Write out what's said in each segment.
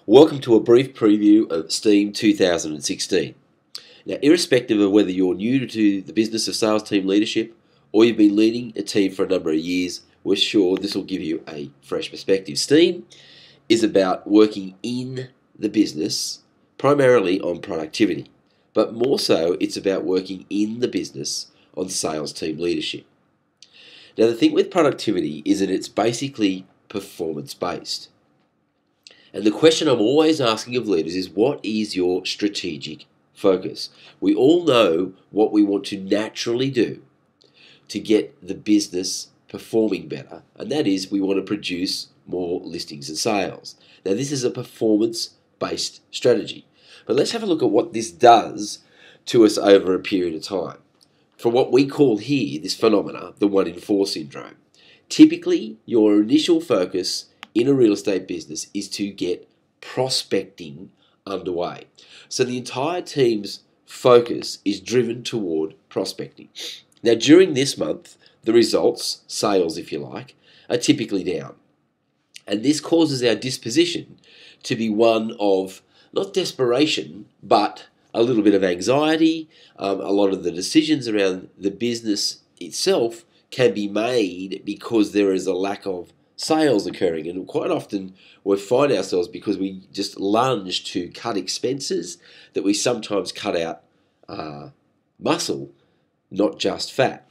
Welcome to a brief preview of STEAM 2016. Now, irrespective of whether you're new to the business of sales team leadership or you've been leading a team for a number of years, we're sure this will give you a fresh perspective. STEAM is about working in the business, primarily on productivity, but more so it's about working in the business on sales team leadership. Now, the thing with productivity is that it's basically performance-based. And the question I'm always asking of leaders is, what is your strategic focus? We all know what we want to naturally do to get the business performing better, and that is we want to produce more listings and sales. Now, this is a performance-based strategy, but let's have a look at what this does to us over a period of time. For what we call here, this phenomena, the 1 in 4 syndrome. Typically, your initial focus in a real estate business is to get prospecting underway. So the entire team's focus is driven toward prospecting. Now, during this month, the results, sales if you like, are typically down. And this causes our disposition to be one of not desperation, but a little bit of anxiety. A lot of the decisions around the business itself can be made because there is a lack of sales occurring, and quite often we find ourselves, because we just lunge to cut expenses, that we sometimes cut out muscle, not just fat.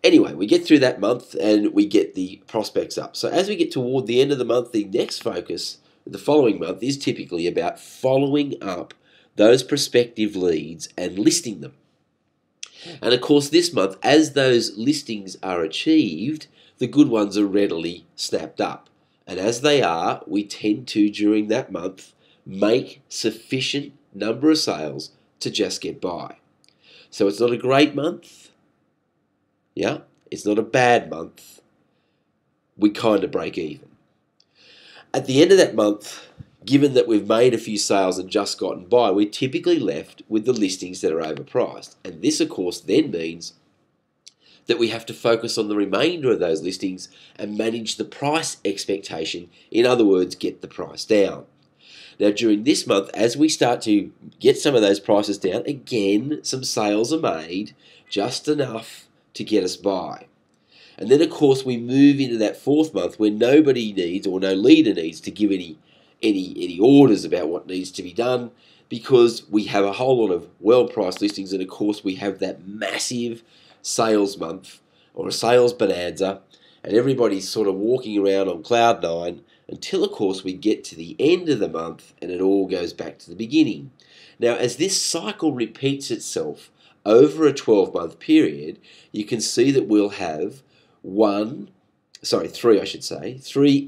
Anyway, we get through that month and we get the prospects up. So as we get toward the end of the month, the next focus, the following month, is typically about following up those prospective leads and listing them. And of course, this month, as those listings are achieved, the good ones are readily snapped up. And as they are, we tend to, during that month, make sufficient number of sales to just get by. So it's not a great month. Yeah, it's not a bad month. We kind of break even. At the end of that month, given that we've made a few sales and just gotten by, we're typically left with the listings that are overpriced. And this, of course, then means that we have to focus on the remainder of those listings and manage the price expectation. In other words, get the price down. Now, during this month, as we start to get some of those prices down, again, some sales are made, just enough to get us by. And then, of course, we move into that fourth month where nobody needs, or no leader needs, to give any orders about what needs to be done, because we have a whole lot of well-priced listings, and of course we have that massive sales month or a sales bonanza, and everybody's sort of walking around on cloud 9 until, of course, we get to the end of the month and it all goes back to the beginning. Now, as this cycle repeats itself over a 12-month period, you can see that we'll have three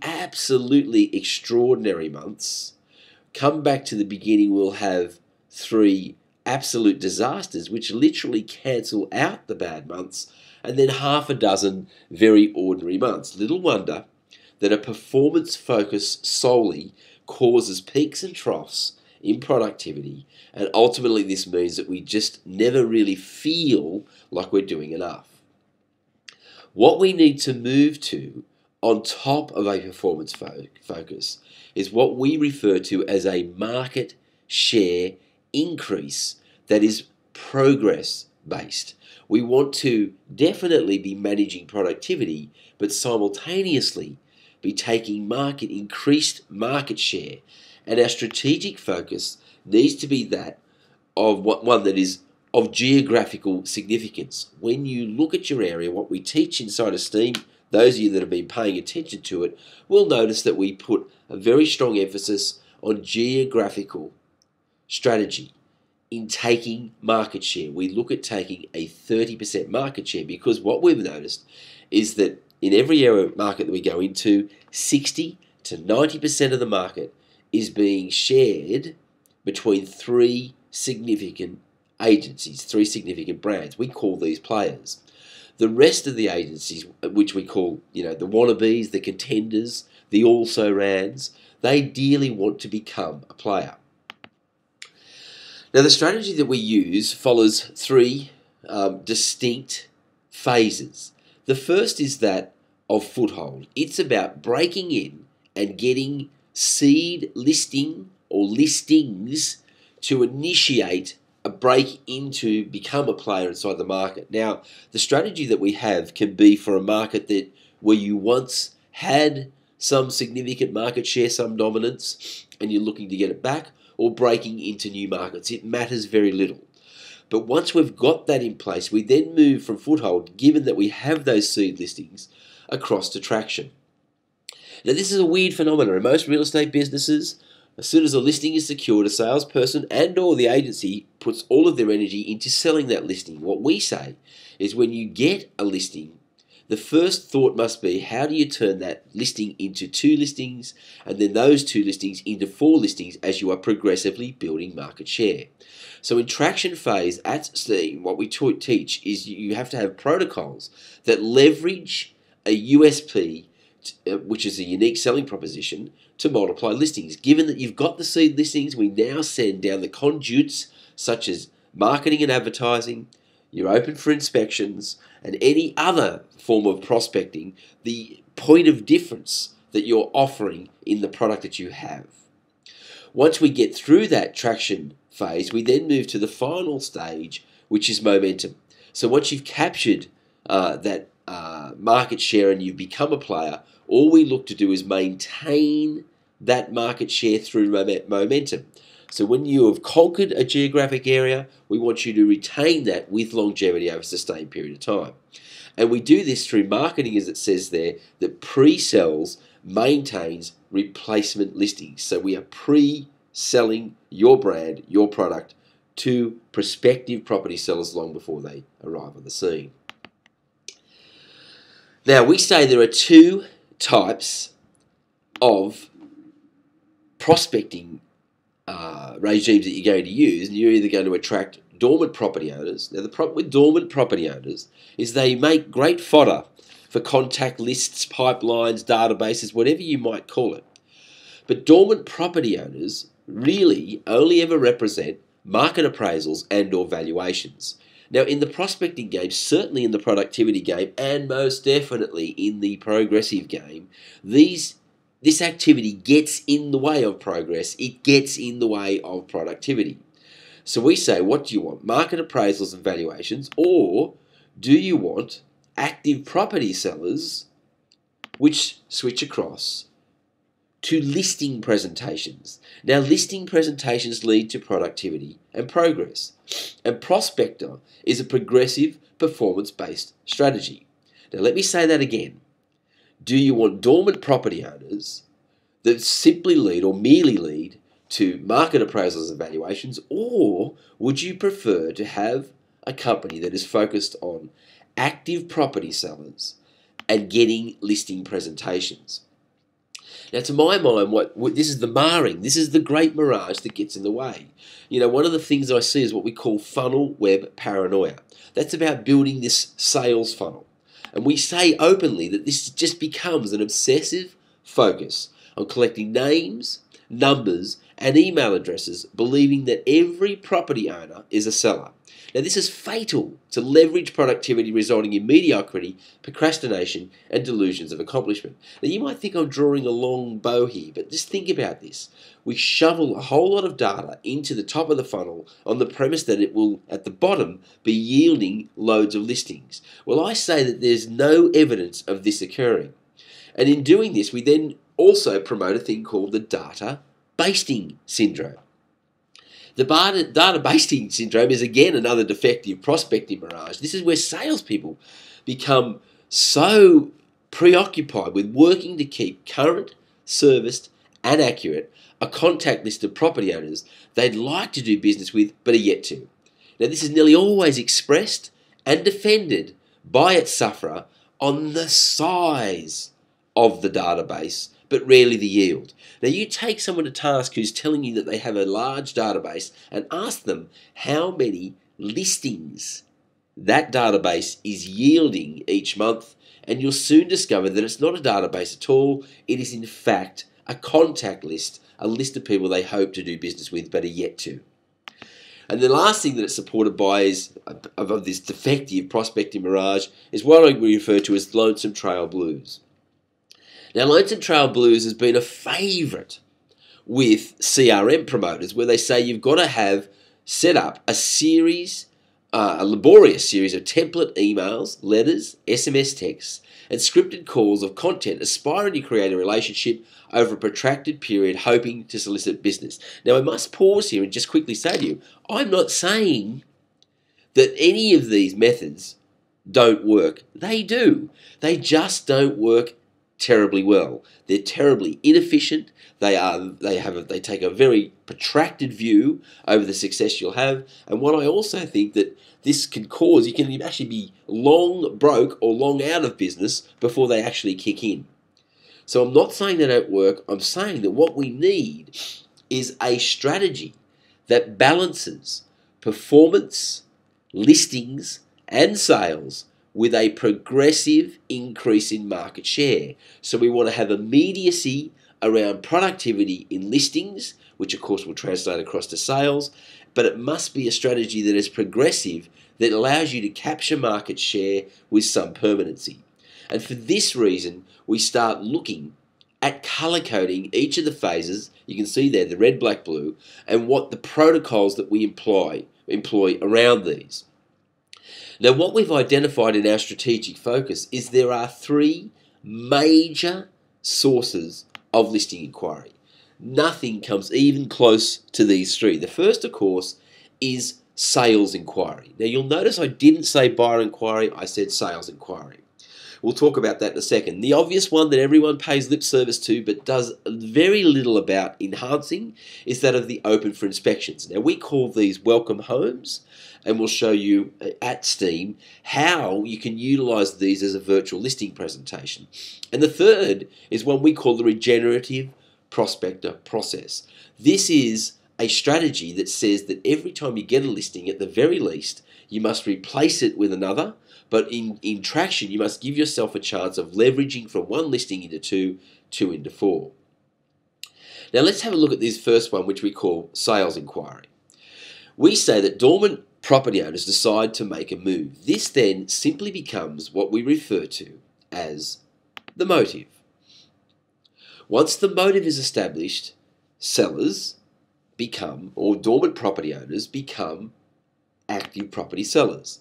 absolutely extraordinary months. Come back to the beginning, we'll have 3 absolute disasters, which literally cancel out the bad months, and then half a dozen very ordinary months. Little wonder that a performance focus solely causes peaks and troughs in productivity, and ultimately this means that we just never really feel like we're doing enough. What we need to move to on top of a performance focus is what we refer to as a market share increase that is progress based. We want to definitely be managing productivity, but simultaneously be taking increased market share. And our strategic focus needs to be that of one that is of geographical significance. When you look at your area, what we teach inside of STEAM, those of you that have been paying attention to it will notice that we put a very strong emphasis on geographical strategy in taking market share. We look at taking a 30% market share, because what we've noticed is that in every area of market that we go into, 60 to 90% of the market is being shared between 3 significant agencies, 3 significant brands. We call these players. The rest of the agencies, which we call, the wannabes, the contenders, the also-rans, they dearly want to become a player. Now, the strategy that we use follows 3 distinct phases. The first is that of foothold. It's about breaking in and getting seed listing or listings to initiate a break into become a player inside the market. Now, the strategy that we have can be for a market that where you once had some significant market share, some dominance, and you're looking to get it back, or breaking into new markets. It matters very little. But once we've got that in place, we then move from foothold, given that we have those seed listings, across to traction. Now, this is a weird phenomenon. In most real estate businesses, as soon as a listing is secured, a salesperson and or the agency puts all of their energy into selling that listing. What we say is when you get a listing, the first thought must be, how do you turn that listing into 2 listings and then those 2 listings into 4 listings as you are progressively building market share? So in traction phase at STEAM, what we teach is you have to have protocols that leverage a USP, which is a unique selling proposition, to multiply listings. Given that you've got the seed listings, we now send down the conduits such as marketing and advertising, you're open for inspections, and any other form of prospecting, the point of difference that you're offering in the product that you have. Once we get through that traction phase, we then move to the final stage, which is momentum. So once you've captured that market share and you've become a player, all we look to do is maintain that market share through momentum. So when you have conquered a geographic area, we want you to retain that with longevity over a sustained period of time. And we do this through marketing, as it says there, that pre-sells maintains replacement listings. So we are pre-selling your brand, your product, to prospective property sellers long before they arrive on the scene. Now, we say there are 2 types of prospecting regimes that you're going to use, and you're either going to attract dormant property owners. Now, the problem with dormant property owners is they make great fodder for contact lists, pipelines, databases, whatever you might call it. But dormant property owners really only ever represent market appraisals and or valuations. Now, in the prospecting game, certainly in the productivity game, and most definitely in the progressive game, this activity gets in the way of progress. It gets in the way of productivity. So we say, what do you want? Market appraisals and valuations, or do you want active property sellers which switch across to listing presentations? Now, listing presentations lead to productivity and progress. And PRöSPECTOR is a progressive, performance-based strategy. Now, let me say that again. Do you want dormant property owners that simply lead or merely lead to market appraisals and valuations, or would you prefer to have a company that is focused on active property sellers and getting listing presentations? Now, to my mind, what this is the marring, this is the great mirage that gets in the way. You know, one of the things I see is what we call funnel web paranoia. That's about building this sales funnel. And we say openly that this just becomes an obsessive focus on collecting names, numbers, and email addresses, believing that every property owner is a seller. Now, this is fatal to leverage productivity, resulting in mediocrity, procrastination, and delusions of accomplishment. Now, you might think I'm drawing a long bow here, but just think about this. We shovel a whole lot of data into the top of the funnel on the premise that it will, at the bottom, be yielding loads of listings. Well, I say that there's no evidence of this occurring. And in doing this, we then also promote a thing called the data basting syndrome. The data basting syndrome is again another defective prospecting mirage. This is where salespeople become so preoccupied with working to keep current, serviced, and accurate a contact list of property owners they'd like to do business with but are yet to. Now, this is nearly always expressed and defended by its sufferer on the size of the database, but rarely the yield. Now, you take someone to task who's telling you that they have a large database and ask them how many listings that database is yielding each month, and you'll soon discover that it's not a database at all. It is, in fact, a contact list, a list of people they hope to do business with but are yet to. And the last thing that it's supported by is of this defective prospecting mirage is what we refer to as lonesome trail blues. Now, Lonesome Trail Blues has been a favourite with CRM promoters, where they say you've got to have set up a series, a laborious series of template emails, letters, SMS texts, and scripted calls of content aspiring to create a relationship over a protracted period, hoping to solicit business. Now, I must pause here and just quickly say to you, I'm not saying that any of these methods don't work. They do. They just don't work terribly well. They're terribly inefficient. They take a very protracted view over the success you'll have. And what I also think that this can cause, you can actually be long broke or long out of business before they actually kick in. So I'm not saying they don't work. I'm saying that what we need is a strategy that balances performance, listings, and sales with a progressive increase in market share. So we want to have immediacy around productivity in listings, which of course will translate across to sales, but it must be a strategy that is progressive, that allows you to capture market share with some permanency. And for this reason, we start looking at color coding each of the phases. You can see there the red, black, blue, and what the protocols that we employ around these. Now, what we've identified in our strategic focus is there are three major sources of listing inquiry. Nothing comes even close to these three. The first, of course, is sales inquiry. Now, you'll notice I didn't say buyer inquiry, I said sales inquiry. We'll talk about that in a second. The obvious one that everyone pays lip service to but does very little about enhancing is that of the open for inspections. Now, we call these welcome homes, and we'll show you at STEAM how you can utilize these as a virtual listing presentation. And the third is one we call the regenerative prospector process. This is a strategy that says that every time you get a listing, at the very least, you must replace it with another, but in traction, you must give yourself a chance of leveraging from one listing into two into four. Now, let's have a look at this first one, which we call sales inquiry. We say that dormant property owners decide to make a move. This then simply becomes what we refer to as the motive. Once the motive is established, sellers become, or dormant property owners become, active property sellers.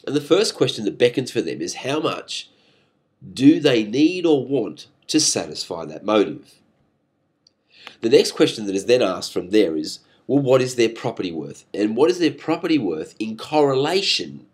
And the first question that beckons for them is how much do they need or want to satisfy that motive? The next question that is then asked from there is, well, what is their property worth? And what is their property worth in correlation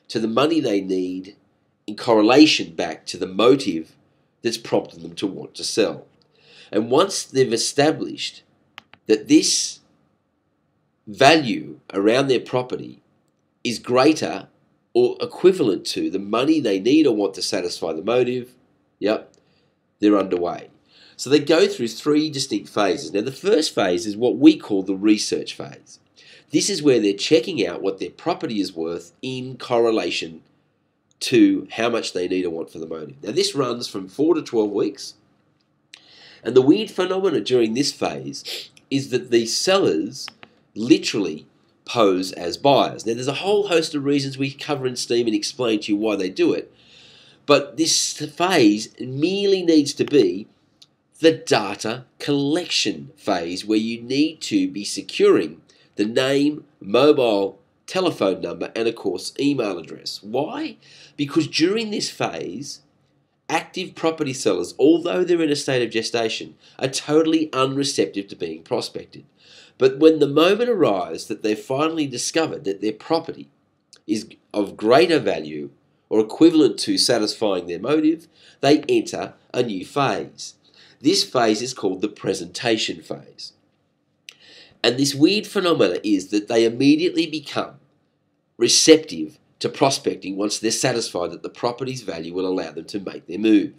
to the money they need, in correlation back to the motive that's prompting them to want to sell? And once they've established that this value around their property is greater or equivalent to the money they need or want to satisfy the motive, they're underway. So they go through three distinct phases. Now, the first phase is what we call the research phase. This is where they're checking out what their property is worth in correlation to how much they need or want for the motive. Now, this runs from 4 to 12 weeks. And the weird phenomena during this phase is that the sellers literally pose as buyers. Now, there's a whole host of reasons we cover in STEAM and explain to you why they do it. But this phase merely needs to be the data collection phase, where you need to be securing the name, mobile, telephone number, and of course, email address. Why? Because during this phase, active property sellers, although they're in a state of gestation, are totally unreceptive to being prospected. But when the moment arrives that they've finally discovered that their property is of greater value or equivalent to satisfying their motive, they enter a new phase. This phase is called the presentation phase. And this weird phenomena is that they immediately become receptive to prospecting once they're satisfied that the property's value will allow them to make their move.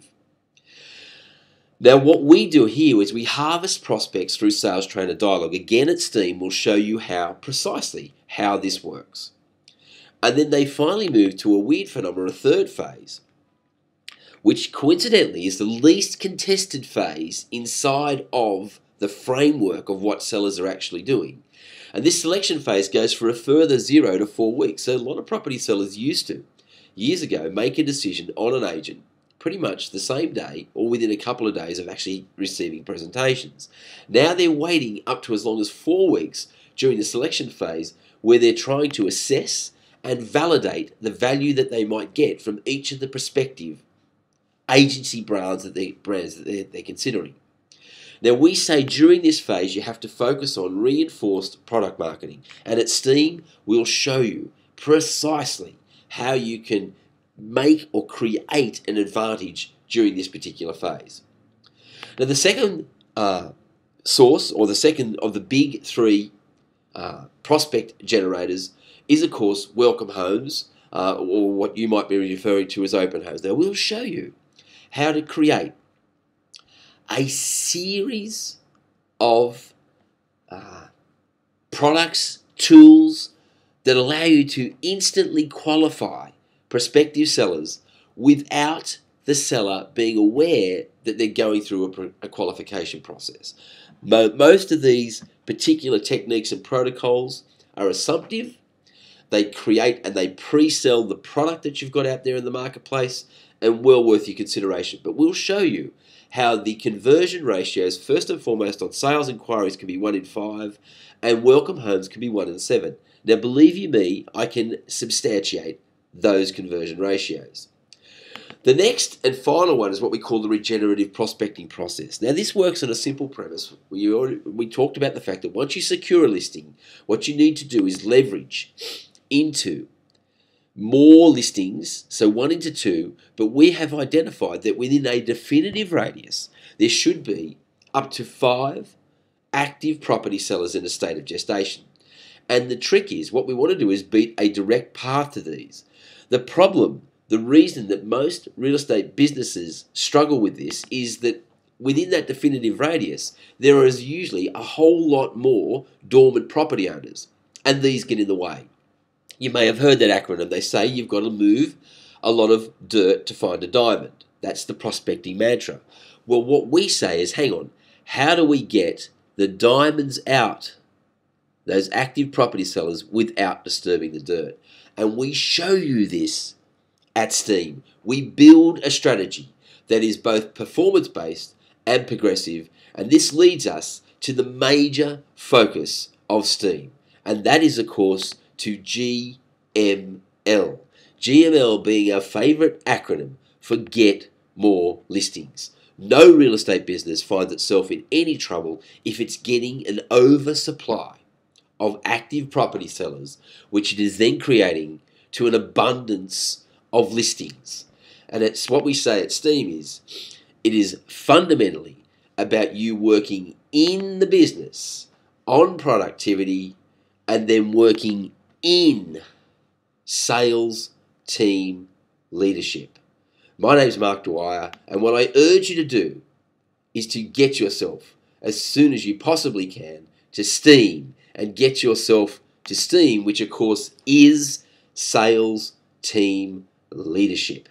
Now, what we do here is we harvest prospects through Sales Trainer Dialogue. Again, at STEAM, we'll show you precisely how this works. And then they finally move to a weird phenomenon, a third phase, which coincidentally is the least contested phase inside of the framework of what sellers are actually doing. And this selection phase goes for a further 0 to 4 weeks. So a lot of property sellers used to, years ago, make a decision on an agent pretty much the same day or within a couple of days of actually receiving presentations. Now they're waiting up to as long as 4 weeks during the selection phase where they're trying to assess and validate the value that they might get from each of the prospective agency brands that they're considering. Now we say during this phase you have to focus on reinforced product marketing, and at STEAM we'll show you precisely how you can make or create an advantage during this particular phase. Now the second source, or the second of the big three prospect generators, is of course welcome homes, or what you might be referring to as open homes. Now we'll show you how to create a series of products, tools that allow you to instantly qualify prospective sellers without the seller being aware that they're going through a qualification process. Most of these particular techniques and protocols are assumptive. They create and they pre-sell the product that you've got out there in the marketplace, and well worth your consideration. But we'll show you how the conversion ratios, first and foremost on sales inquiries, can be 1 in 5, and welcome homes can be 1 in 7. Now believe you me, I can substantiate those conversion ratios. The next and final one is what we call the regenerative prospecting process. Now this works on a simple premise. We talked about the fact that once you secure a listing, what you need to do is leverage into more listings, so 1 into 2, but we have identified that within a definitive radius, there should be up to 5 active property sellers in a state of gestation. And the trick is, what we want to do is beat a direct path to these. The reason that most real estate businesses struggle with this is that within that definitive radius, there is usually a whole lot more dormant property owners, and these get in the way. You may have heard that acronym. They say you've got to move a lot of dirt to find a diamond. That's the prospecting mantra. Well, what we say is, hang on, how do we get the diamonds out, those active property sellers, without disturbing the dirt? And we show you this at STEAM. We build a strategy that is both performance-based and progressive, and this leads us to the major focus of STEAM, and that is, of course, to GML. GML being our favorite acronym for Get More Listings. No real estate business finds itself in any trouble if it's getting an oversupply of active property sellers, which it is then creating to an abundance of listings. And it's what we say at STEAM is, it is fundamentally about you working in the business on productivity and then working in sales team leadership. My name's Mark Dwyer, and what I urge you to do is to get yourself as soon as you possibly can to STEAM, and get yourself to STEAM, which of course is sales team leadership.